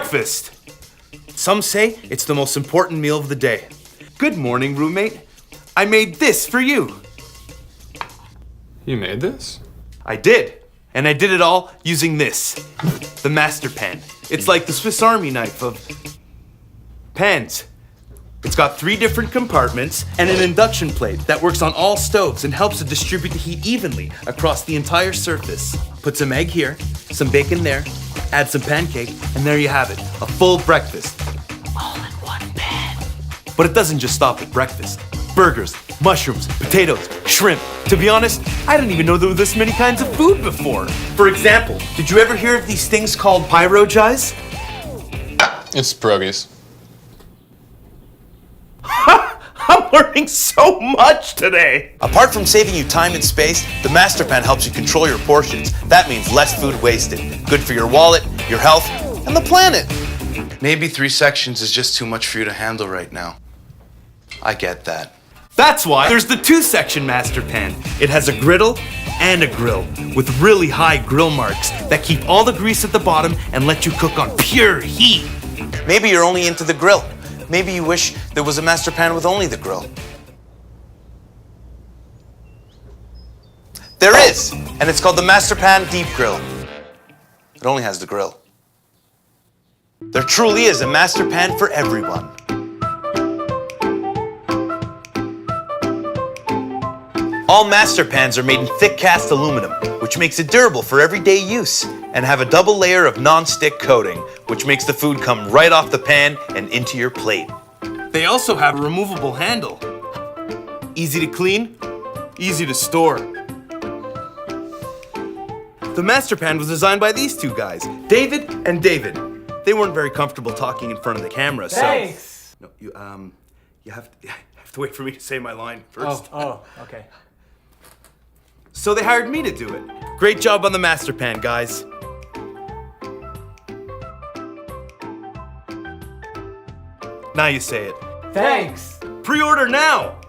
breakfast! Some say it's the most important meal of the day. Good morning, roommate. I made this for you. You made this? I did. And I did it all using this. The MasterPan. It's like the Swiss Army knife of pans. It's got 3 different compartments and an induction plate that works on all stoves and helps to distribute the heat evenly across the entire surface. Put some egg here, some bacon there, add some pancake, and there you have it, a full breakfast. All in one pan. But it doesn't just stop at breakfast. Burgers, mushrooms, potatoes, shrimp. To be honest, I didn't even know there were this many kinds of food before. For example, did you ever hear of these things called pyrogies? It's pierogies. I'm learning so much today! Apart from saving you time and space, the MasterPan helps you control your portions. That means less food wasted. Good for your wallet, your health, and the planet. Maybe 3 sections is just too much for you to handle right now. I get that. That's why there's the 2-section MasterPan. It has a griddle and a grill with really high grill marks that keep all the grease at the bottom and let you cook on pure heat. Maybe you're only into the grill. Maybe you wish there was a MasterPan with only the grill. There is, and it's called the MasterPan Deep Grill. It only has the grill. There truly is a MasterPan for everyone. All MasterPans are made in thick cast aluminum, which makes it durable for everyday use, and have a double layer of non-stick coating, which makes the food come right off the pan and into your plate. They also have a removable handle. Easy to clean, easy to store. The MasterPan was designed by these 2 guys, David and David. They weren't very comfortable talking in front of the camera, so... Thanks! No, you have to wait for me to say my line first. Oh, okay. So they hired me to do it. Great job on the MasterPan, guys. Now you say it. Thanks! Pre-order now!